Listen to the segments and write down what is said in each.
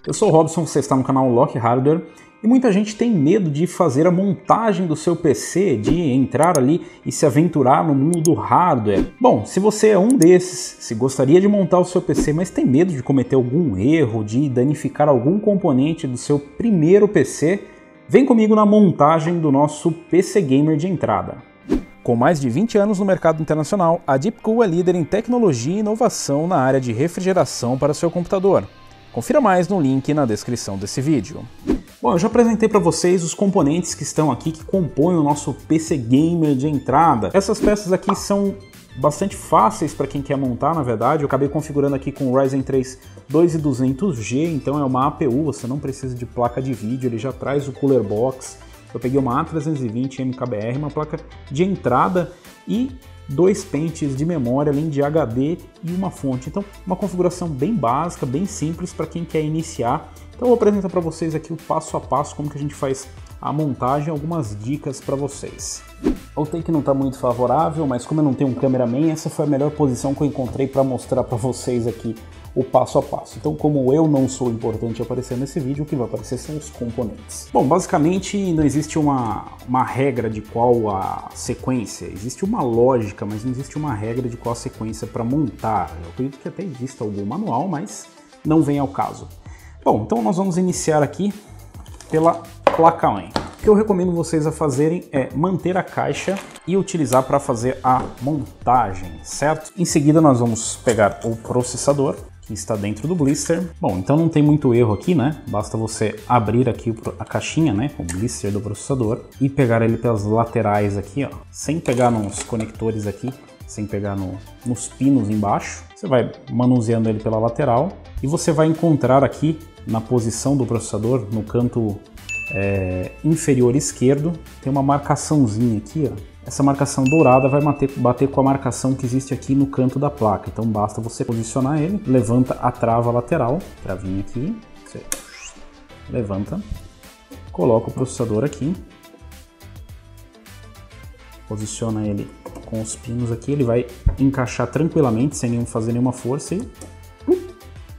Eu sou o Robson, você está no canal Lock Hardware e muita gente tem medo de fazer a montagem do seu PC, de entrar ali e se aventurar no mundo do hardware. Bom, se você é um desses, se gostaria de montar o seu PC, mas tem medo de cometer algum erro, de danificar algum componente do seu primeiro PC, vem comigo na montagem do nosso PC Gamer de entrada. Com mais de 20 anos no mercado internacional, a Deepcool é líder em tecnologia e inovação na área de refrigeração para seu computador. Confira mais no link na descrição desse vídeo. Bom, eu já apresentei para vocês os componentes que estão aqui, que compõem o nosso PC Gamer de entrada. Essas peças aqui são bastante fáceis para quem quer montar, na verdade. Eu acabei configurando aqui com o Ryzen 3 2200G, então é uma APU, você não precisa de placa de vídeo, ele já traz o Cooler Box. Eu peguei uma A320 MKBR, uma placa de entrada e 2 pentes de memória, além de HD e uma fonte. Então, uma configuração bem básica, bem simples para quem quer iniciar. Então, eu vou apresentar para vocês aqui o passo a passo, como que a gente faz a montagem, algumas dicas para vocês. O take não está muito favorável, mas como eu não tenho um cameraman, essa foi a melhor posição que eu encontrei para mostrar para vocês aqui o passo a passo. Então, como eu não sou importante aparecer nesse vídeo, o que vai aparecer são os componentes. Bom, basicamente não existe uma regra de qual a sequência, existe uma lógica, mas não existe uma regra de qual a sequência para montar. Eu acredito que até exista algum manual, mas não vem ao caso. Bom, então nós vamos iniciar aqui pela placa-mãe. O que eu recomendo vocês a fazerem é manter a caixa e utilizar para fazer a montagem, certo? Em seguida nós vamos pegar o processador, que está dentro do blister. Bom, então não tem muito erro aqui, né? Basta você abrir aqui a caixinha, né? O blister do processador e pegar ele pelas laterais aqui, ó. Sem pegar nos conectores aqui, sem pegar nos pinos embaixo. Você vai manuseando ele pela lateral e você vai encontrar aqui na posição do processador, no canto inferior esquerdo, tem uma marcaçãozinha aqui, ó. Essa marcação dourada vai bater com a marcação que existe aqui no canto da placa. Então basta você posicionar ele, levanta a trava lateral, travinha aqui, você levanta, coloca o processador aqui, posiciona ele com os pinos aqui, ele vai encaixar tranquilamente, sem fazer nenhuma força e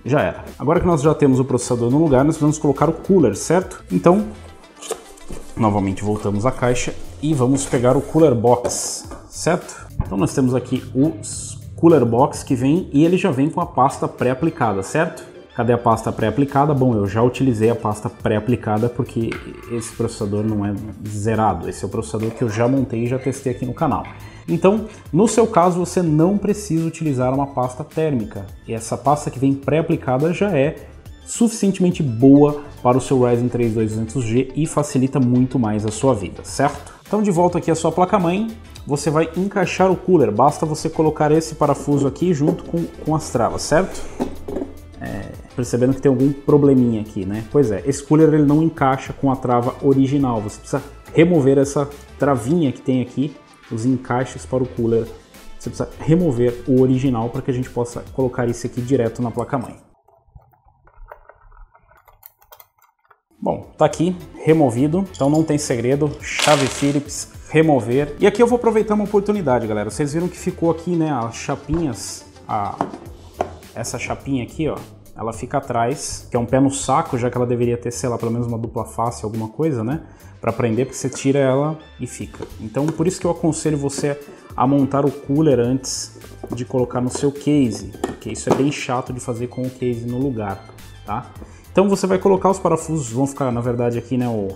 já era. Agora que nós já temos o processador no lugar, nós vamos colocar o cooler, certo? Então, novamente voltamos à caixa e vamos pegar o Cooler Box, certo? Então nós temos aqui o Cooler Box que vem e ele já vem com a pasta pré-aplicada, certo? Cadê a pasta pré-aplicada? Bom, eu já utilizei a pasta pré-aplicada porque esse processador não é zerado. Esse é o processador que eu já montei e já testei aqui no canal. Então, no seu caso, você não precisa utilizar uma pasta térmica. E essa pasta que vem pré-aplicada já é suficientemente boa para o seu Ryzen 3 2200G e facilita muito mais a sua vida, certo? Então, de volta aqui à sua placa-mãe, você vai encaixar o cooler. Basta você colocar esse parafuso aqui junto com as travas, certo? Percebendo que tem algum probleminha aqui, né? Pois é, esse cooler ele não encaixa com a trava original. Você precisa remover essa travinha que tem aqui, os encaixes para o cooler. Você precisa remover o original para que a gente possa colocar isso aqui direto na placa-mãe. Bom, tá aqui, removido, então não tem segredo, chave Phillips, remover. E aqui eu vou aproveitar uma oportunidade, galera. Vocês viram que ficou aqui, né, as chapinhas, essa chapinha aqui, ó, ela fica atrás, que é um pé no saco, já que ela deveria ter, sei lá, pelo menos uma dupla face, alguma coisa, né, para prender, porque você tira ela e fica. Então, por isso que eu aconselho você a montar o cooler antes de colocar no seu case, porque isso é bem chato de fazer com o case no lugar, tá? Então você vai colocar os parafusos, vão ficar, na verdade, aqui, né, o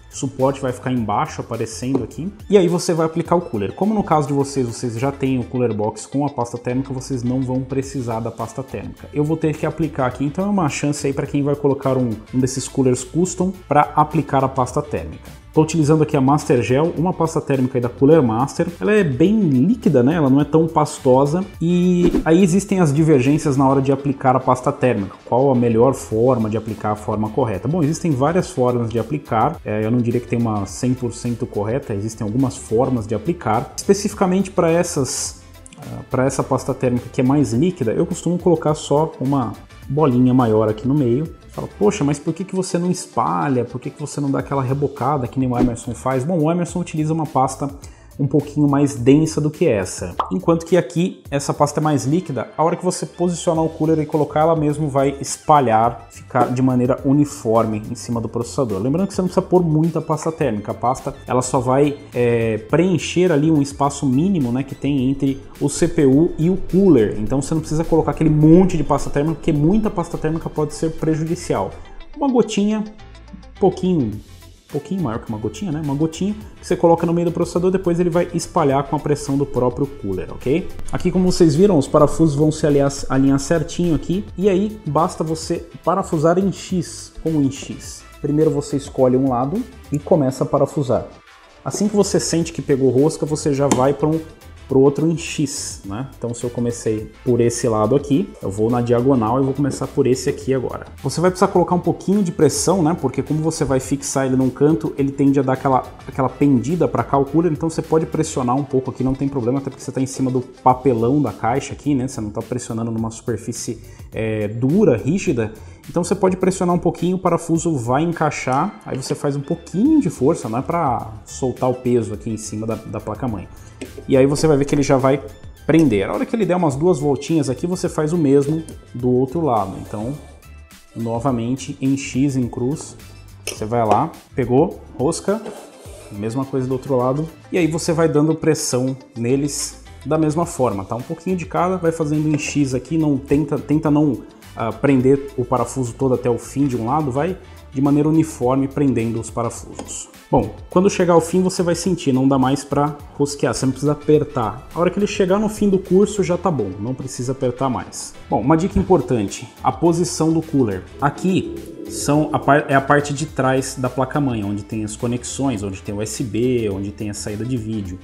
suporte vai ficar embaixo, aparecendo aqui. E aí você vai aplicar o cooler. Como no caso de vocês já têm o Cooler Box com a pasta térmica, vocês não vão precisar da pasta térmica. Eu vou ter que aplicar aqui, então é uma chance aí para quem vai colocar um desses coolers custom para aplicar a pasta térmica. Estou utilizando aqui a Master Gel, uma pasta térmica aí da Cooler Master. Ela é bem líquida, né? Ela não é tão pastosa. E aí existem as divergências na hora de aplicar a pasta térmica. Qual a melhor forma de aplicar a forma correta? Bom, existem várias formas de aplicar. Eu não diria que tem uma 100% correta. Existem algumas formas de aplicar. Especificamente para essa pasta térmica que é mais líquida, eu costumo colocar só uma bolinha maior aqui no meio. Fala, poxa, mas por que você não espalha? Por que você não dá aquela rebocada que nem o Emerson faz? Bom, o Emerson utiliza uma pasta um pouquinho mais densa do que essa. Enquanto que aqui, essa pasta é mais líquida, a hora que você posicionar o cooler e colocar, ela mesmo vai espalhar, ficar de maneira uniforme em cima do processador. Lembrando que você não precisa pôr muita pasta térmica, a pasta ela só vai preencher ali um espaço mínimo, né, que tem entre o CPU e o cooler. Então você não precisa colocar aquele monte de pasta térmica, porque muita pasta térmica pode ser prejudicial. Uma gotinha, um pouquinho maior que uma gotinha, né? Uma gotinha que você coloca no meio do processador, depois ele vai espalhar com a pressão do próprio cooler, ok? Aqui, como vocês viram, os parafusos vão se alinhar certinho aqui, e aí basta você parafusar em X, como em X. Primeiro você escolhe um lado e começa a parafusar. Assim que você sente que pegou rosca, você já vai para o outro em X, né? Então se eu comecei por esse lado aqui, eu vou na diagonal e vou começar por esse aqui agora. Você vai precisar colocar um pouquinho de pressão, né? Porque como você vai fixar ele num canto, ele tende a dar aquela pendida para cá o cooler, então você pode pressionar um pouco aqui, não tem problema, até porque você está em cima do papelão da caixa aqui, né? Você não está pressionando numa superfície dura, rígida. Então você pode pressionar um pouquinho, o parafuso vai encaixar, aí você faz um pouquinho de força, não é para soltar o peso aqui em cima da placa-mãe. E aí você vai ver que ele já vai prender. A hora que ele der umas 2 voltinhas aqui, você faz o mesmo do outro lado. Então, novamente, em X, em cruz, você vai lá, pegou, rosca, mesma coisa do outro lado. E aí você vai dando pressão neles da mesma forma, tá? Um pouquinho de cada, vai fazendo em X aqui, não tenta não prender o parafuso todo até o fim de um lado, vai de maneira uniforme prendendo os parafusos. Bom, quando chegar ao fim você vai sentir, não dá mais para rosquear, você não precisa apertar. A hora que ele chegar no fim do curso já tá bom, não precisa apertar mais. Bom, uma dica importante, a posição do cooler. Aqui é a parte de trás da placa-mãe, onde tem as conexões, onde tem USB, onde tem a saída de vídeo.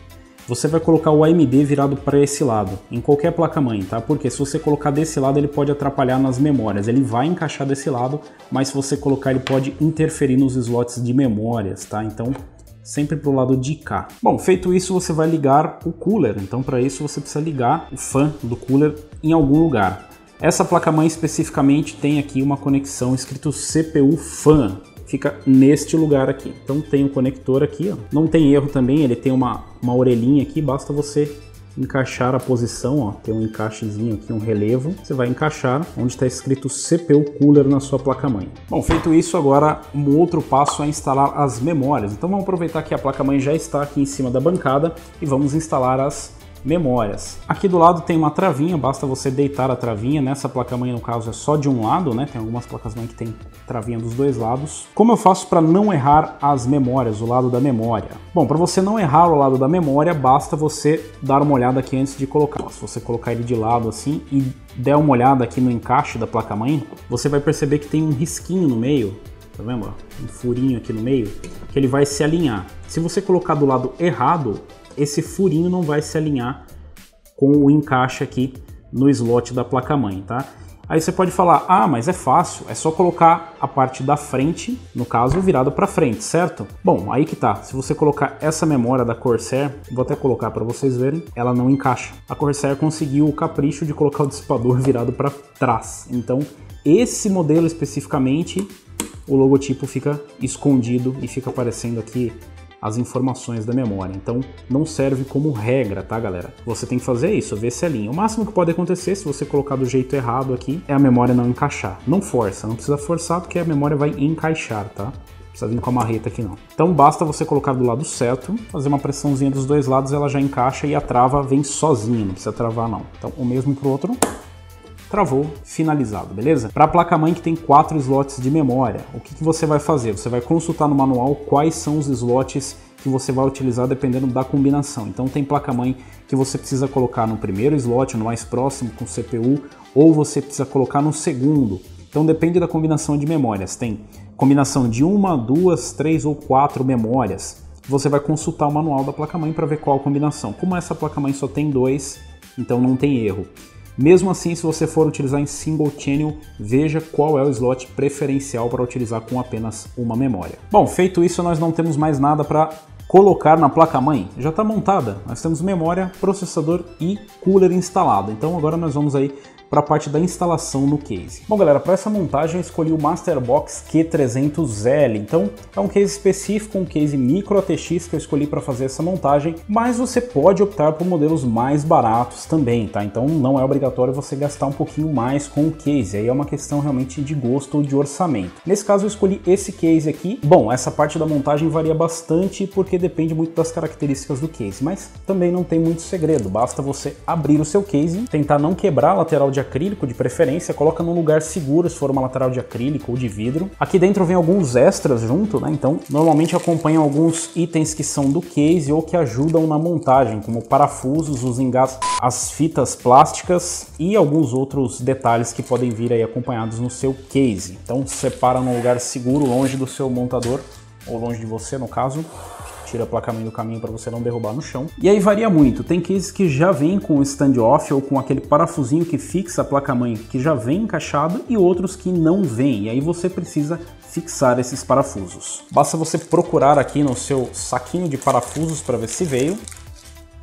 Você vai colocar o AMD virado para esse lado, em qualquer placa-mãe, tá? Porque se você colocar desse lado, ele pode atrapalhar nas memórias. Ele vai encaixar desse lado, mas se você colocar, ele pode interferir nos slots de memórias, tá? Então, sempre para o lado de cá. Bom, feito isso, você vai ligar o cooler. Então, para isso, você precisa ligar o fan do cooler em algum lugar. Essa placa-mãe especificamente tem aqui uma conexão escrito CPU fan. Fica neste lugar aqui. Então tem o conector aqui, ó. Não tem erro também, ele tem uma orelhinha aqui, basta você encaixar a posição, ó. Tem um encaixezinho aqui, um relevo. Você vai encaixar onde está escrito CPU Cooler na sua placa-mãe. Bom, feito isso, agora um outro passo é instalar as memórias. Então vamos aproveitar que a placa-mãe já está aqui em cima da bancada e vamos instalar as memórias. Aqui do lado tem uma travinha, basta você deitar a travinha. Nessa placa-mãe, no caso, é só de um lado, né? Tem algumas placas-mãe que tem travinha dos dois lados. Como eu faço para não errar as memórias, o lado da memória? Bom, para você não errar o lado da memória, basta você dar uma olhada aqui antes de colocar. Se você colocar ele de lado assim e der uma olhada aqui no encaixe da placa-mãe, você vai perceber que tem um risquinho no meio, tá vendo? Um furinho aqui no meio, que ele vai se alinhar. Se você colocar do lado errado, esse furinho não vai se alinhar com o encaixe aqui no slot da placa-mãe, tá? Aí você pode falar, ah, mas é fácil, é só colocar a parte da frente, no caso, virada para frente, certo? Bom, aí que tá, se você colocar essa memória da Corsair, vou até colocar para vocês verem, ela não encaixa. A Corsair conseguiu o capricho de colocar o dissipador virado para trás, então esse modelo especificamente, o logotipo fica escondido e fica aparecendo aqui as informações da memória, então não serve como regra, tá, galera? Você tem que fazer isso, ver se alinha. O máximo que pode acontecer, se você colocar do jeito errado aqui, é a memória não encaixar. Não força, não precisa forçar, porque a memória vai encaixar, tá? Não precisa vir com a marreta aqui não. Então basta você colocar do lado certo, fazer uma pressãozinha dos dois lados, ela já encaixa e a trava vem sozinha, não precisa travar não. Então o mesmo pro outro. Travou, finalizado, beleza? Para a placa-mãe que tem 4 slots de memória, o que você vai fazer? Você vai consultar no manual quais são os slots que você vai utilizar dependendo da combinação. Então tem placa-mãe que você precisa colocar no primeiro slot, no mais próximo com CPU, ou você precisa colocar no segundo. Então depende da combinação de memórias. Tem combinação de 1, 2, 3 ou 4 memórias. Você vai consultar o manual da placa-mãe para ver qual combinação. Como essa placa-mãe só tem 2, então não tem erro. Mesmo assim, se você for utilizar em single channel, veja qual é o slot preferencial para utilizar com apenas uma memória. Bom, feito isso, nós não temos mais nada para colocar na placa-mãe. Já está montada, nós temos memória, processador e cooler instalado. Então agora nós vamos aí para a parte da instalação no case. Bom galera, para essa montagem eu escolhi o Masterbox Q300L, então é um case específico, um case micro ATX que eu escolhi para fazer essa montagem, mas você pode optar por modelos mais baratos também, tá? Então não é obrigatório você gastar um pouquinho mais com o case, aí é uma questão realmente de gosto ou de orçamento. Nesse caso eu escolhi esse case aqui. Bom, essa parte da montagem varia bastante porque depende muito das características do case, mas também não tem muito segredo, basta você abrir o seu case, tentar não quebrar a lateral de acrílico de preferência, coloca num lugar seguro se for uma lateral de acrílico ou de vidro. Aqui dentro vem alguns extras junto, né? Então normalmente acompanham alguns itens que são do case ou que ajudam na montagem, como parafusos, os engates, as fitas plásticas e alguns outros detalhes que podem vir aí acompanhados no seu case. Então separa num lugar seguro, longe do seu montador, ou longe de você no caso. Tira a placa-mãe do caminho para você não derrubar no chão. E aí varia muito, tem cases que já vem com o stand-off ou com aquele parafusinho que fixa a placa-mãe que já vem encaixado e outros que não vem, e aí você precisa fixar esses parafusos. Basta você procurar aqui no seu saquinho de parafusos para ver se veio.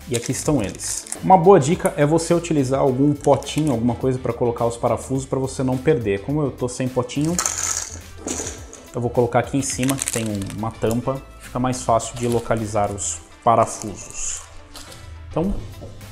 E aqui estão eles. Uma boa dica é você utilizar algum potinho, alguma coisa para colocar os parafusos para você não perder. Como eu tô sem potinho, eu vou colocar aqui em cima, que tem uma tampa, fica mais fácil de localizar os parafusos. Então,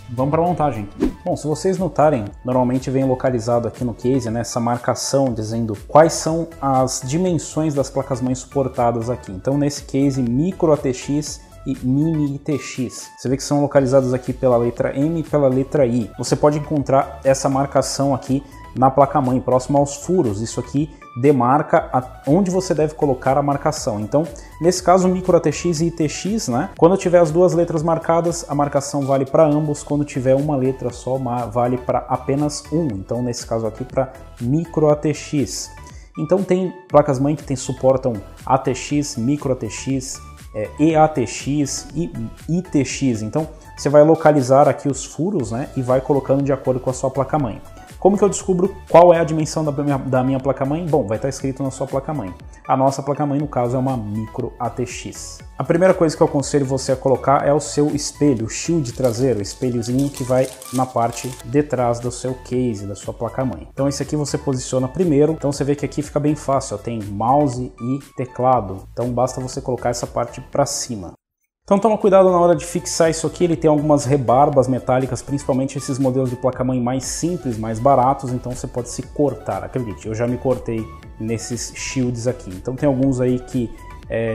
vamos para a montagem. Bom, se vocês notarem, normalmente vem localizado aqui no case, né, essa marcação dizendo quais são as dimensões das placas-mães suportadas aqui. Então, nesse case, Micro ATX e Mini ITX. Você vê que são localizados aqui pela letra M e pela letra I. Você pode encontrar essa marcação aqui na placa-mãe, próximo aos furos. Isso aqui demarca onde você deve colocar a marcação. Então, nesse caso, Micro ATX e ITX, né? Quando tiver as duas letras marcadas, a marcação vale para ambos. Quando tiver uma letra só, vale para apenas um. Então, nesse caso aqui, para Micro ATX. Então, tem placas-mãe que suportam ATX, Micro ATX, EATX e ITX. Então, você vai localizar aqui os furos, né? E vai colocando de acordo com a sua placa-mãe. Como que eu descubro qual é a dimensão da minha placa-mãe? Bom, vai estar escrito na sua placa-mãe. A nossa placa-mãe, no caso, é uma Micro ATX. A primeira coisa que eu aconselho você a colocar é o seu espelho, o shield traseiro, o espelhozinho que vai na parte de trás do seu case, da sua placa-mãe. Então esse aqui você posiciona primeiro. Então você vê que aqui fica bem fácil, ó, tem mouse e teclado. Então basta você colocar essa parte para cima. Então toma cuidado na hora de fixar isso aqui, ele tem algumas rebarbas metálicas, principalmente esses modelos de placa-mãe mais simples, mais baratos, então você pode se cortar, acredite, eu já me cortei nesses shields aqui. Então tem alguns aí que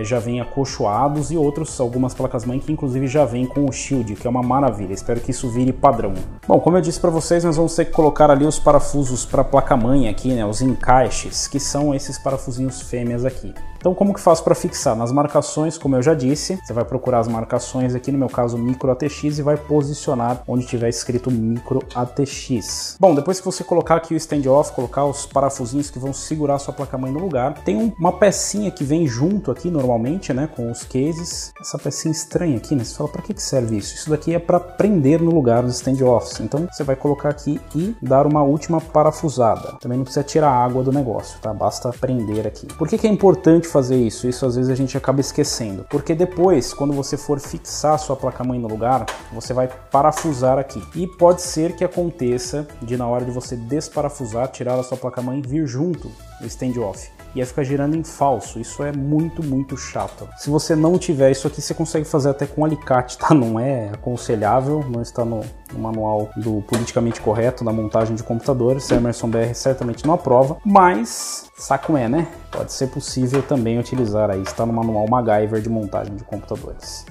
já vêm acolchoados e outros, algumas placas-mãe que inclusive já vêm com o shield, que é uma maravilha, espero que isso vire padrão. Bom, como eu disse para vocês, nós vamos ter que colocar ali os parafusos para a placa-mãe aqui, né, os encaixes, que são esses parafusinhos fêmeas aqui. Então como que faço para fixar? Nas marcações, como eu já disse, você vai procurar as marcações aqui, no meu caso Micro ATX, e vai posicionar onde tiver escrito Micro ATX. Bom, depois que você colocar aqui o stand-off, colocar os parafusinhos que vão segurar a sua placa-mãe no lugar, tem uma pecinha que vem junto aqui normalmente, né, com os cases. Essa pecinha estranha aqui, né, você fala, para que serve isso? Isso daqui é para prender no lugar dos stand-offs. Então você vai colocar aqui e dar uma última parafusada. Também não precisa tirar a água do negócio, tá? Basta prender aqui. Por que é importante fazer isso? Isso às vezes a gente acaba esquecendo, porque depois, quando você for fixar a sua placa-mãe no lugar, você vai parafusar aqui, e pode ser que aconteça de na hora de você desparafusar, tirar a sua placa-mãe, vir junto o stand-off, e aí fica girando em falso. Isso é muito chato. Se você não tiver isso aqui, você consegue fazer até com alicate, tá? Não é aconselhável, não está no manual do politicamente correto da montagem de computadores. Emerson BR certamente não aprova, mas saco é, né? Pode ser possível também utilizar aí, está no manual MacGyver de montagem de computadores.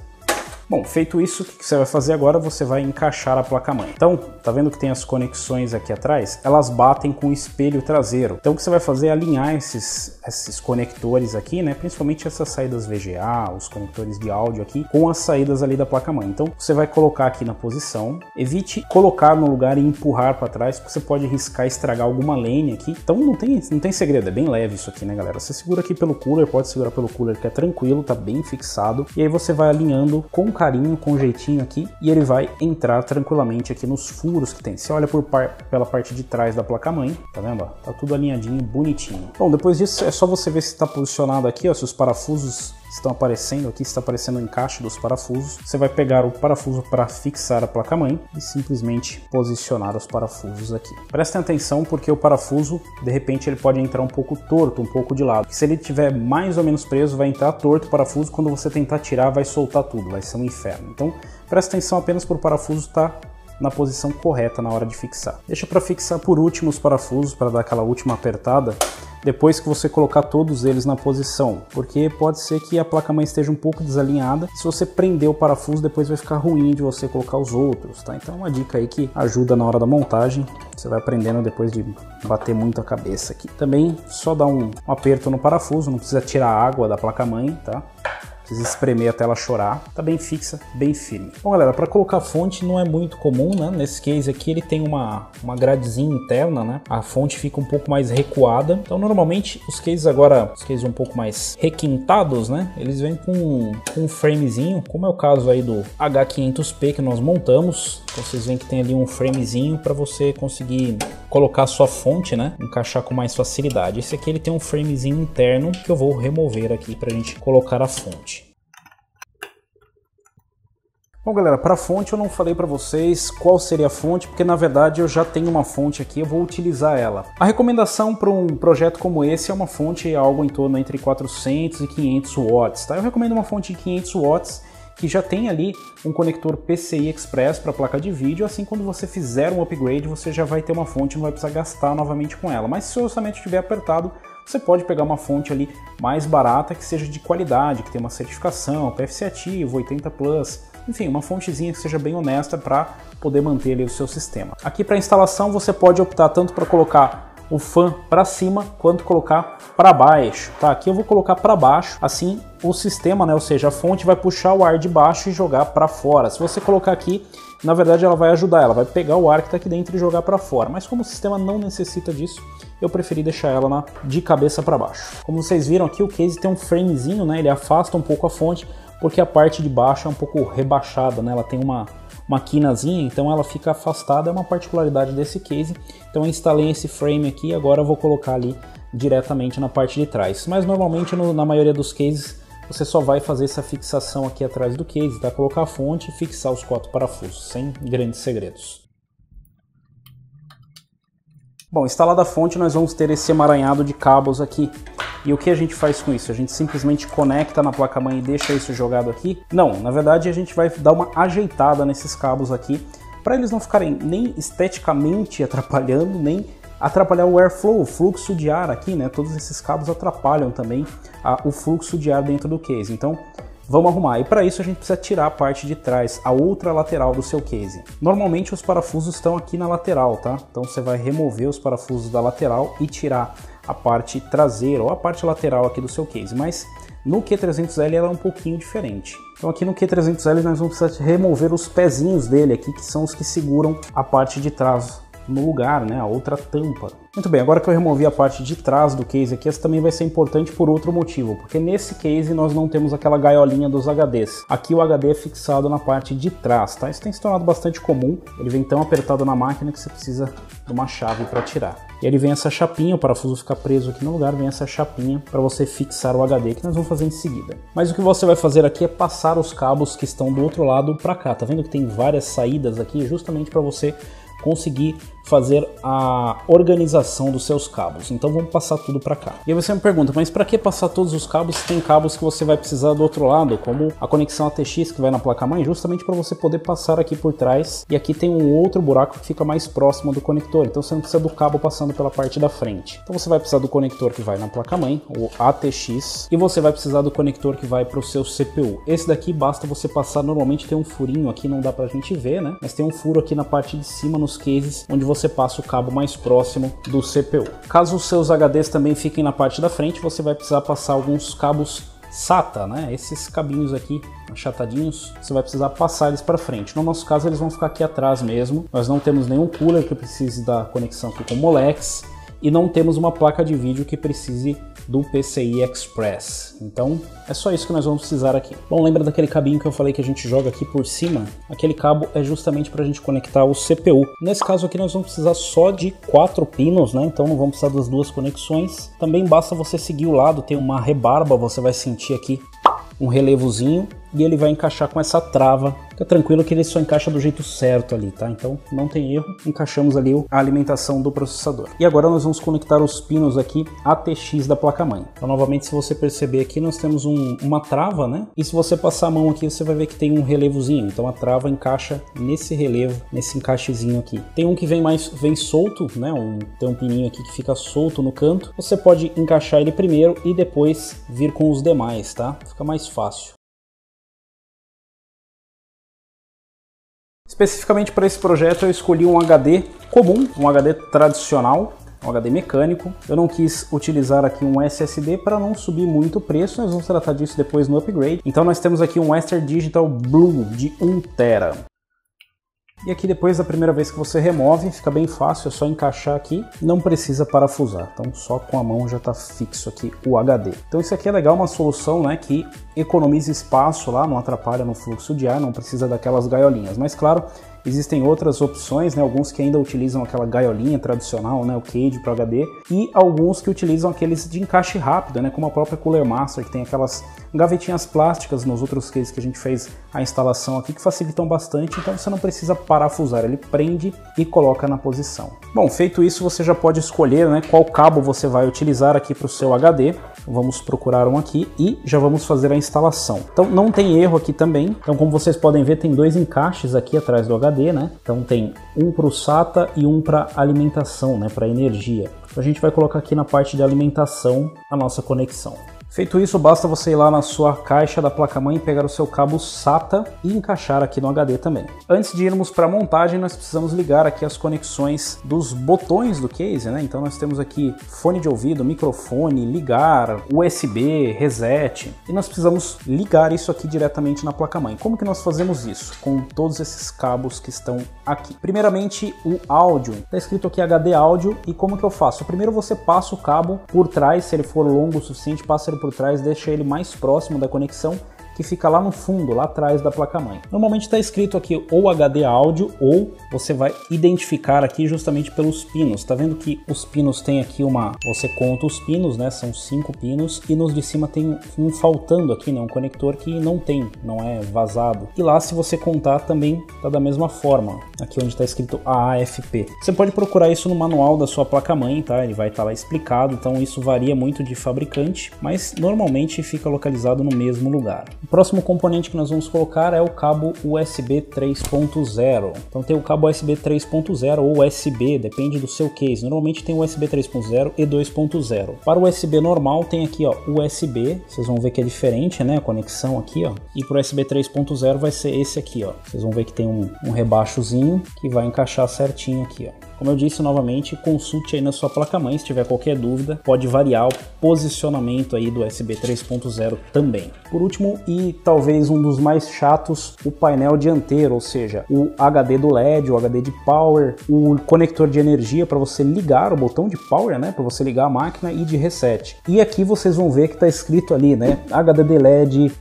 Bom, feito isso, o que você vai fazer agora? Você vai encaixar a placa-mãe. Então, tá vendo que tem as conexões aqui atrás? Elas batem com o espelho traseiro. Então, o que você vai fazer é alinhar esses conectores aqui, né? Principalmente essas saídas VGA, os conectores de áudio aqui, com as saídas ali da placa-mãe. Então, você vai colocar aqui na posição. Evite colocar no lugar e empurrar para trás, porque você pode riscar e estragar alguma lane aqui. Então, não tem segredo, é bem leve isso aqui, né, galera? Você segura aqui pelo cooler, pode segurar pelo cooler que é tranquilo, tá bem fixado. E aí você vai alinhando com carinho, com jeitinho aqui, e ele vai entrar tranquilamente aqui nos furos que tem. Você olha pela parte de trás da placa-mãe, tá vendo? Ó, tá tudo alinhadinho, bonitinho. Bom, depois disso é só você ver se está posicionado aqui, ó, se os parafusos estão aparecendo aqui, está aparecendo o encaixe dos parafusos. Você vai pegar o parafuso para fixar a placa-mãe e simplesmente posicionar os parafusos aqui. Prestem atenção porque o parafuso, de repente, ele pode entrar um pouco torto, um pouco de lado. Se ele estiver mais ou menos preso, vai entrar torto o parafuso, quando você tentar tirar, vai soltar tudo, vai ser um inferno. Então, presta atenção apenas para o parafuso estar na posição correta na hora de fixar. Deixa para fixar por último os parafusos, para dar aquela última apertada, depois que você colocar todos eles na posição, porque pode ser que a placa-mãe esteja um pouco desalinhada. Se você prender o parafuso, depois vai ficar ruim de você colocar os outros, tá? Então uma dica aí que ajuda na hora da montagem, você vai aprendendo depois de bater muito a cabeça aqui. Também só dá um aperto no parafuso, não precisa tirar a água da placa-mãe, tá? Precisa espremer até ela chorar, tá bem fixa, bem firme. Bom galera, para colocar fonte não é muito comum, né? Nesse case aqui ele tem uma gradezinha interna, né? A fonte fica um pouco mais recuada. Então normalmente os cases agora, os cases um pouco mais requintados, né? Eles vêm com um framezinho, como é o caso aí do H500P que nós montamos. Então vocês veem que tem ali um framezinho para você conseguir colocar a sua fonte, né? Encaixar com mais facilidade. Esse aqui ele tem um framezinho interno que eu vou remover aqui para a gente colocar a fonte. Bom galera, para a fonte eu não falei para vocês qual seria a fonte, porque na verdade eu já tenho uma fonte aqui, eu vou utilizar ela. A recomendação para um projeto como esse é uma fonte algo em torno entre 400 e 500 watts, tá? Eu recomendo uma fonte de 500 watts que já tem ali um conector PCI Express para placa de vídeo, assim quando você fizer um upgrade você já vai ter uma fonte, não vai precisar gastar novamente com ela. Mas se o orçamento estiver apertado, você pode pegar uma fonte ali mais barata que seja de qualidade, que tenha uma certificação, PFC ativo, 80 Plus, enfim, uma fontezinha que seja bem honesta para poder manter ali o seu sistema. Aqui para instalação você pode optar tanto para colocar o fan para cima quanto colocar para baixo, tá? Aqui eu vou colocar para baixo, assim o sistema, né, ou seja, a fonte vai puxar o ar de baixo e jogar para fora. Se você colocar aqui, na verdade ela vai ajudar, ela vai pegar o ar que está aqui dentro e jogar para fora, mas como o sistema não necessita disso, eu preferi deixar ela de cabeça para baixo. Como vocês viram aqui, o case tem um framezinho, né, ele afasta um pouco a fonte, porque a parte de baixo é um pouco rebaixada, né, ela tem uma quinazinha, então ela fica afastada, é uma particularidade desse case. Então eu instalei esse frame aqui, agora eu vou colocar ali diretamente na parte de trás. Mas normalmente na maioria dos cases você só vai fazer essa fixação aqui atrás do case, tá? Colocar a fonte e fixar os 4 parafusos, sem grandes segredos. Bom, instalada a fonte, nós vamos ter esse emaranhado de cabos aqui. E o que a gente faz com isso? A gente simplesmente conecta na placa-mãe e deixa isso jogado aqui? Não, na verdade a gente vai dar uma ajeitada nesses cabos aqui, para eles não ficarem nem esteticamente atrapalhando, nem atrapalhar o airflow, o fluxo de ar aqui, né? Todos esses cabos atrapalham também o fluxo de ar dentro do case. Então, vamos arrumar. E para isso a gente precisa tirar a parte de trás, a outra lateral do seu case. Normalmente os parafusos estão aqui na lateral, tá? Então você vai remover os parafusos da lateral e tirar a parte traseira ou a parte lateral aqui do seu case. Mas no Q300L ela é um pouquinho diferente. Então aqui no Q300L nós vamos precisar remover os pezinhos dele aqui, que são os que seguram a parte de trás no lugar, né? A outra tampa. Muito bem, agora que eu removi a parte de trás do case aqui, essa também vai ser importante por outro motivo, porque nesse case nós não temos aquela gaiolinha dos HDs. Aqui o HD é fixado na parte de trás, tá? Isso tem se tornado bastante comum, ele vem tão apertado na máquina que você precisa de uma chave para tirar. E ele vem essa chapinha, o parafuso fica preso aqui no lugar, vem essa chapinha para você fixar o HD, que nós vamos fazer em seguida. Mas o que você vai fazer aqui é passar os cabos que estão do outro lado para cá. Tá vendo que tem várias saídas aqui, justamente para você conseguir fazer a organização dos seus cabos. Então vamos passar tudo para cá. E aí você me pergunta, mas para que passar todos os cabos se tem cabos que você vai precisar do outro lado, como a conexão ATX que vai na placa-mãe, justamente para você poder passar aqui por trás. E aqui tem um outro buraco que fica mais próximo do conector, então você não precisa do cabo passando pela parte da frente. Então você vai precisar do conector que vai na placa-mãe, o ATX, e você vai precisar do conector que vai para o seu CPU. Esse daqui basta você passar, normalmente tem um furinho aqui, não dá pra gente ver, né? Mas tem um furo aqui na parte de cima nos cases, onde você passa o cabo mais próximo do CPU. Caso os seus HDs também fiquem na parte da frente, você vai precisar passar alguns cabos SATA, né? Esses cabinhos aqui achatadinhos, você vai precisar passar eles para frente. No nosso caso, eles vão ficar aqui atrás mesmo. Nós não temos nenhum cooler que precise da conexão aqui com o Molex e não temos uma placa de vídeo que precise do PCI Express. Então é só isso que nós vamos precisar aqui. Bom, lembra daquele cabinho que eu falei que a gente joga aqui por cima? Aquele cabo é justamente para a gente conectar o CPU. Nesse caso aqui nós vamos precisar só de 4 pinos, né? Então não vamos precisar das duas conexões. Também basta você seguir o lado, tem uma rebarba, você vai sentir aqui um relevozinho e ele vai encaixar com essa trava. Fica tranquilo que ele só encaixa do jeito certo ali, tá? Então não tem erro, encaixamos ali a alimentação do processador. E agora nós vamos conectar os pinos aqui ATX da placa-mãe. Então novamente, se você perceber aqui, nós temos uma trava, né? E se você passar a mão aqui, você vai ver que tem um relevozinho. Então a trava encaixa nesse relevo, nesse encaixezinho aqui. Tem um que vem solto, né? Tem um pininho aqui que fica solto no canto. Você pode encaixar ele primeiro e depois vir com os demais, tá? Fica mais fácil. Especificamente para esse projeto eu escolhi um HD comum, um HD tradicional, um HD mecânico. Eu não quis utilizar aqui um SSD para não subir muito o preço, nós vamos tratar disso depois no upgrade. Então nós temos aqui um Western Digital Blue de 1 TB. E aqui depois da primeira vez que você remove, fica bem fácil, é só encaixar aqui, não precisa parafusar, então só com a mão já está fixo aqui o HD. Então isso aqui é legal, uma solução, né, que economiza espaço lá, não atrapalha no fluxo de ar, não precisa daquelas gaiolinhas, mas claro, existem outras opções, né, alguns que ainda utilizam aquela gaiolinha tradicional, né, o cage para HD, e alguns que utilizam aqueles de encaixe rápido, né, como a própria Cooler Master, que tem aquelas gavetinhas plásticas nos outros cases que a gente fez a instalação aqui, que facilitam bastante, então você não precisa parafusar, ele prende e coloca na posição. Bom, feito isso, você já pode escolher, né, qual cabo você vai utilizar aqui para o seu HD. Vamos procurar um aqui e já vamos fazer a instalação. Então não tem erro aqui também. Então como vocês podem ver, tem dois encaixes aqui atrás do HD, né? Então tem um para o SATA e um para alimentação, né? Para energia. Então, a gente vai colocar aqui na parte de alimentação a nossa conexão. Feito isso, basta você ir lá na sua caixa da placa-mãe, pegar o seu cabo SATA e encaixar aqui no HD também. Antes de irmos para a montagem, nós precisamos ligar aqui as conexões dos botões do case, né? Então nós temos aqui fone de ouvido, microfone, ligar, USB, reset, e nós precisamos ligar isso aqui diretamente na placa-mãe. Como que nós fazemos isso? Com todos esses cabos que estão aqui. Primeiramente, o áudio. Está escrito aqui HD áudio, e como que eu faço? Primeiro você passa o cabo por trás, se ele for longo o suficiente, passa ele por trás, deixa ele mais próximo da conexão, que fica lá no fundo, lá atrás da placa-mãe. Normalmente está escrito aqui ou HD áudio, ou você vai identificar aqui justamente pelos pinos. Tá vendo que os pinos tem aqui você conta os pinos, né? São 5 pinos, e nos de cima tem um faltando aqui, né? Um conector que não é vazado. E lá, se você contar, também tá da mesma forma. Aqui onde está escrito AAFP. Você pode procurar isso no manual da sua placa-mãe, tá? Ele vai estar lá explicado, então isso varia muito de fabricante, mas normalmente fica localizado no mesmo lugar. O próximo componente que nós vamos colocar é o cabo USB 3.0. Então tem o cabo USB 3.0 ou USB, depende do seu case. Normalmente tem o USB 3.0 e 2.0. Para o USB normal tem aqui, ó, USB. Vocês vão ver que é diferente, né, a conexão aqui, ó. E para o USB 3.0 vai ser esse aqui, ó. Vocês vão ver que tem um rebaixozinho que vai encaixar certinho aqui, ó. Como eu disse novamente, consulte aí na sua placa-mãe, se tiver qualquer dúvida, pode variar o posicionamento aí do USB 3.0 também. Por último, e talvez um dos mais chatos, o painel dianteiro, ou seja, o HD do LED, o HD de power, o conector de energia para você ligar o botão de power, né, para você ligar a máquina, e de reset. E aqui vocês vão ver que está escrito ali, né, HDD LED,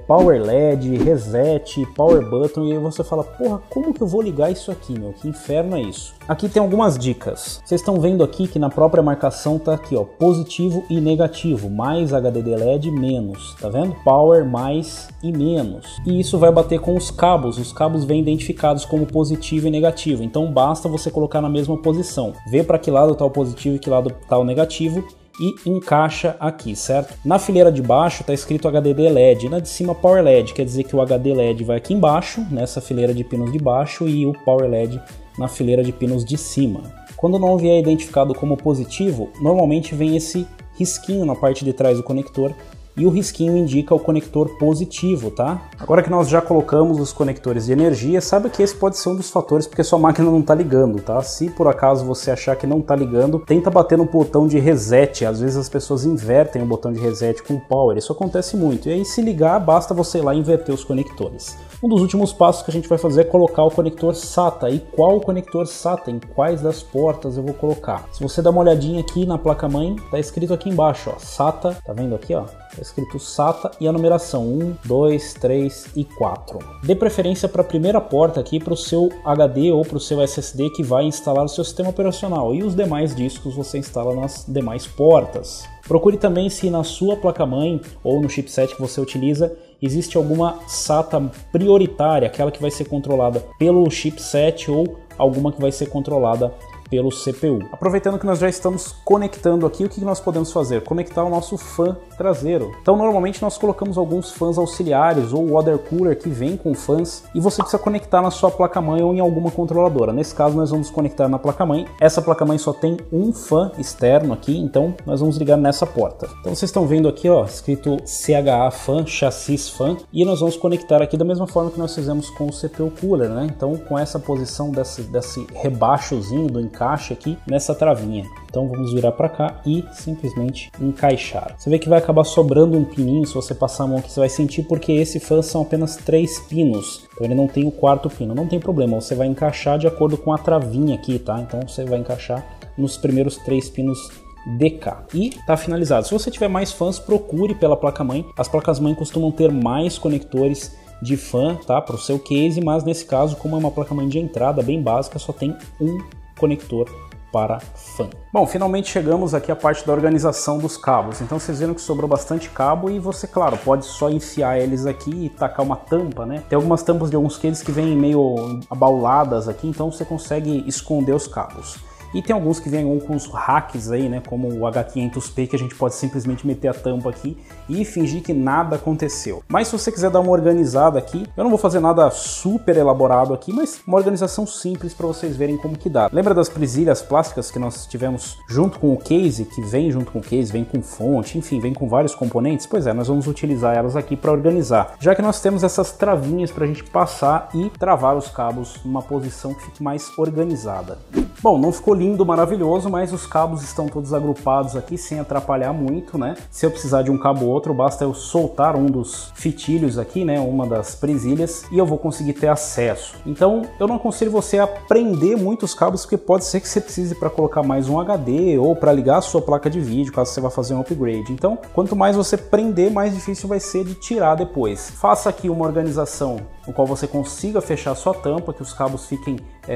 power LED, reset, power button, e aí você fala, porra, como que eu vou ligar isso aqui, meu? Que inferno é isso? Aqui tem algumas dicas. Vocês estão vendo aqui que na própria marcação tá aqui, ó, positivo e negativo, mais HDD LED, menos, tá vendo? Power, mais e menos. E isso vai bater com os cabos vêm identificados como positivo e negativo, então basta você colocar na mesma posição, ver para que lado tá o positivo e que lado tá o negativo, e encaixa aqui, certo? Na fileira de baixo está escrito HDD LED, e na de cima Power LED, quer dizer que o HD LED vai aqui embaixo, nessa fileira de pinos de baixo, e o Power LED na fileira de pinos de cima. Quando não vier identificado como positivo, normalmente vem esse risquinho na parte de trás do conector, e o risquinho indica o conector positivo, tá? Agora que nós já colocamos os conectores de energia, sabe que esse pode ser um dos fatores porque sua máquina não está ligando, tá? Se por acaso você achar que não está ligando, tenta bater no botão de reset. Às vezes as pessoas invertem o botão de reset com power, isso acontece muito. E aí, se ligar, basta você ir lá e inverter os conectores. Um dos últimos passos que a gente vai fazer é colocar o conector SATA. E qual conector SATA? Em quais das portas eu vou colocar? Se você dá uma olhadinha aqui na placa-mãe, tá escrito aqui embaixo, ó, SATA, tá vendo aqui, ó? Tá escrito SATA e a numeração 1, 2, 3 e 4. Dê preferência para a primeira porta aqui para o seu HD ou para o seu SSD que vai instalar o seu sistema operacional, e os demais discos você instala nas demais portas. Procure também se na sua placa-mãe ou no chipset que você utiliza existe alguma SATA prioritária, aquela que vai ser controlada pelo chipset ou alguma que vai ser controlada pelo CPU. Aproveitando que nós já estamos conectando aqui, o que nós podemos fazer? Conectar o nosso fan traseiro. Então normalmente nós colocamos alguns fãs auxiliares ou water cooler que vem com fãs e você precisa conectar na sua placa-mãe ou em alguma controladora. Nesse caso nós vamos conectar na placa-mãe. Essa placa-mãe só tem um fã externo aqui, então nós vamos ligar nessa porta. Então vocês estão vendo aqui, ó, escrito CHA fan, chassis fan, e nós vamos conectar aqui da mesma forma que nós fizemos com o CPU cooler, né? Então com essa posição desse rebaixozinho do encaixe aqui nessa travinha. Então vamos virar para cá e simplesmente encaixar. Você vê que vai acabar sobrando um pininho, se você passar a mão aqui você vai sentir, porque esse fã são apenas 3 pinos. Então ele não tem o 4º pino, não tem problema, você vai encaixar de acordo com a travinha aqui, tá? Então você vai encaixar nos primeiros 3 pinos DK e tá finalizado. Se você tiver mais fãs, procure pela placa-mãe. As placas-mãe costumam ter mais conectores de fã, tá? Para o seu case, mas nesse caso, como é uma placa-mãe de entrada bem básica, só tem um conector para fã. Bom, finalmente chegamos aqui à parte da organização dos cabos. Então vocês viram que sobrou bastante cabo e você, claro, pode só enfiar eles aqui e tacar uma tampa, né? Tem algumas tampas de alguns cases que vêm meio abauladas aqui, então você consegue esconder os cabos. E tem alguns que vêm com os hacks aí, né, como o H500P, que a gente pode simplesmente meter a tampa aqui e fingir que nada aconteceu. Mas se você quiser dar uma organizada aqui, eu não vou fazer nada super elaborado aqui, mas uma organização simples para vocês verem como que dá. Lembra das presilhas plásticas que nós tivemos junto com o case, que vem junto com o case, vem com fonte, enfim, vem com vários componentes? Pois é, nós vamos utilizar elas aqui para organizar, já que nós temos essas travinhas para a gente passar e travar os cabos numa posição que fique mais organizada. Bom, não ficou lindo, maravilhoso, mas os cabos estão todos agrupados aqui sem atrapalhar muito, né? Se eu precisar de um cabo ou outro, basta eu soltar um dos fitilhos aqui, né? Uma das presilhas, e eu vou conseguir ter acesso. Então, eu não aconselho você a prender muitos cabos, porque pode ser que você precise para colocar mais um HD ou para ligar a sua placa de vídeo, caso você vá fazer um upgrade. Então, quanto mais você prender, mais difícil vai ser de tirar depois. Faça aqui uma organização no qual você consiga fechar sua tampa, que os cabos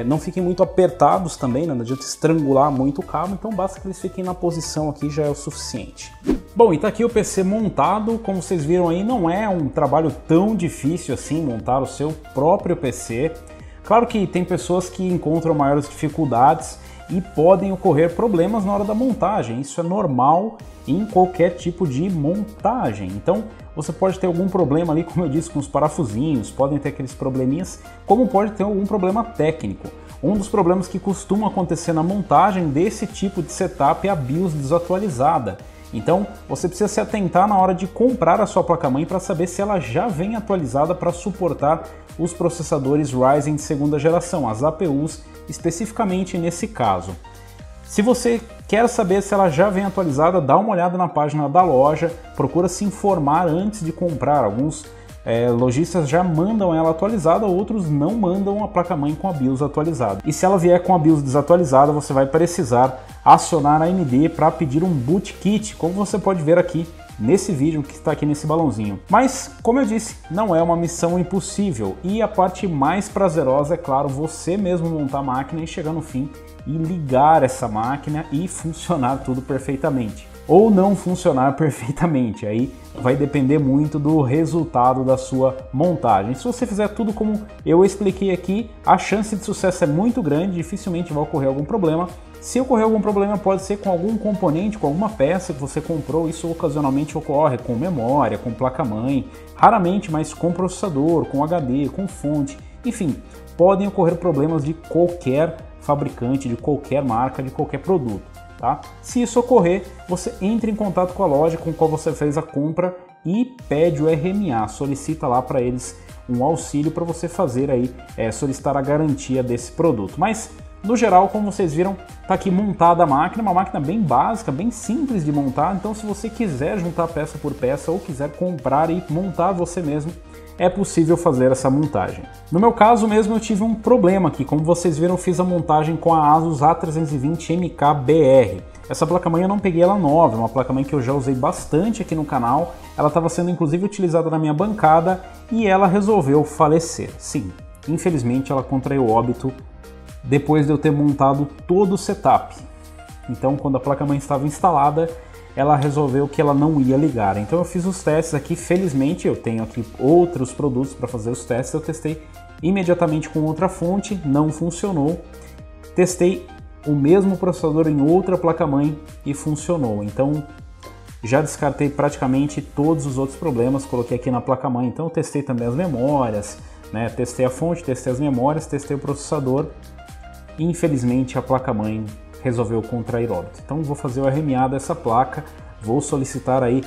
não fiquem muito apertados também, né? Não adianta estrangular muito o cabo, então basta que eles fiquem na posição aqui, já é o suficiente. Bom, e tá aqui o PC montado. Como vocês viram aí, não é um trabalho tão difícil assim montar o seu próprio PC. Claro que tem pessoas que encontram maiores dificuldades e podem ocorrer problemas na hora da montagem. Isso é normal em qualquer tipo de montagem. Então você pode ter algum problema ali, como eu disse, com os parafusinhos, podem ter aqueles probleminhas, como pode ter algum problema técnico. Um dos problemas que costuma acontecer na montagem desse tipo de setup é a BIOS desatualizada. Então você precisa se atentar na hora de comprar a sua placa-mãe para saber se ela já vem atualizada para suportar os processadores Ryzen de segunda geração, as APUs especificamente nesse caso. Se você quer saber se ela já vem atualizada, dá uma olhada na página da loja, procura se informar antes de comprar. Alguns lojistas já mandam ela atualizada, outros não mandam a placa-mãe com a BIOS atualizada. E se ela vier com a BIOS desatualizada, você vai precisar acionar a AMD para pedir um boot kit, como você pode ver aqui nesse vídeo que está aqui nesse balãozinho. Mas, como eu disse, não é uma missão impossível, e a parte mais prazerosa é, claro, você mesmo montar a máquina e chegar no fim e ligar essa máquina e funcionar tudo perfeitamente. Ou não funcionar perfeitamente, aí vai depender muito do resultado da sua montagem. Se você fizer tudo como eu expliquei aqui, a chance de sucesso é muito grande, dificilmente vai ocorrer algum problema. Se ocorrer algum problema, pode ser com algum componente, com alguma peça que você comprou. Isso ocasionalmente ocorre com memória, com placa-mãe, raramente, mas com processador, com HD, com fonte, enfim, podem ocorrer problemas de qualquer fabricante, de qualquer marca, de qualquer produto. Tá? Se isso ocorrer, você entra em contato com a loja com a qual você fez a compra e pede o RMA, solicita lá para eles um auxílio para você fazer aí, solicitar a garantia desse produto. Mas no geral, como vocês viram, tá aqui montada a máquina, uma máquina bem básica, bem simples de montar. Então se você quiser juntar peça por peça ou quiser comprar e montar você mesmo, é possível fazer essa montagem. No meu caso mesmo, eu tive um problema aqui. Como vocês viram, eu fiz a montagem com a ASUS A320 MK-BR. Essa placa-mãe eu não peguei ela nova, é uma placa-mãe que eu já usei bastante aqui no canal. Ela estava sendo inclusive utilizada na minha bancada e ela resolveu falecer. Sim, infelizmente ela contraiu óbito depois de eu ter montado todo o setup. Então, quando a placa-mãe estava instalada, ela resolveu que ela não ia ligar. Então eu fiz os testes aqui, felizmente eu tenho aqui outros produtos para fazer os testes. Eu testei imediatamente com outra fonte, não funcionou. Testei o mesmo processador em outra placa-mãe e funcionou. Então já descartei praticamente todos os outros problemas, coloquei aqui na placa-mãe. Então eu testei também as memórias, né? Testei a fonte, testei as memórias, testei o processador. Infelizmente a placa-mãe resolveu contrair óbito. Então vou fazer o RMA dessa placa, vou solicitar aí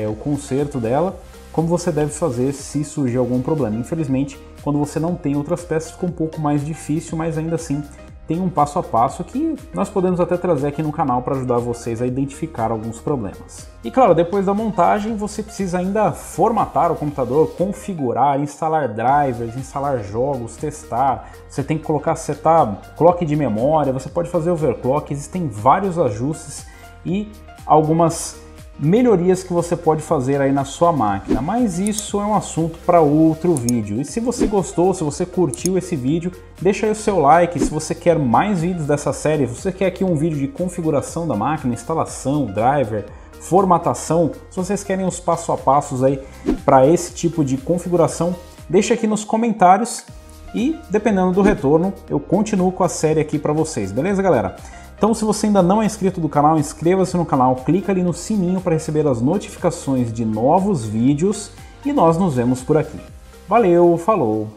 o conserto dela, como você deve fazer se surgir algum problema. Infelizmente, quando você não tem outras peças, fica um pouco mais difícil, mas ainda assim tem um passo a passo que nós podemos até trazer aqui no canal para ajudar vocês a identificar alguns problemas. E claro, depois da montagem você precisa ainda formatar o computador, configurar, instalar drivers, instalar jogos, testar. Você tem que setar clock de memória, você pode fazer overclock, existem vários ajustes e algumas melhorias que você pode fazer aí na sua máquina, mas isso é um assunto para outro vídeo. E se você gostou, se você curtiu esse vídeo, deixa aí o seu like. Se você quer mais vídeos dessa série, você quer aqui um vídeo de configuração da máquina, instalação, driver, formatação, se vocês querem os passo a passos aí para esse tipo de configuração, deixa aqui nos comentários e dependendo do retorno, eu continuo com a série aqui para vocês, beleza, galera? Então, se você ainda não é inscrito do canal, inscreva-se no canal, clica ali no sininho para receber as notificações de novos vídeos e nós nos vemos por aqui. Valeu, falou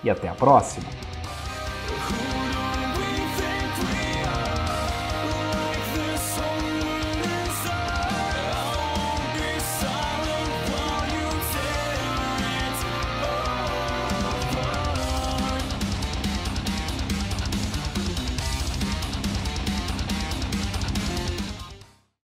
e até a próxima!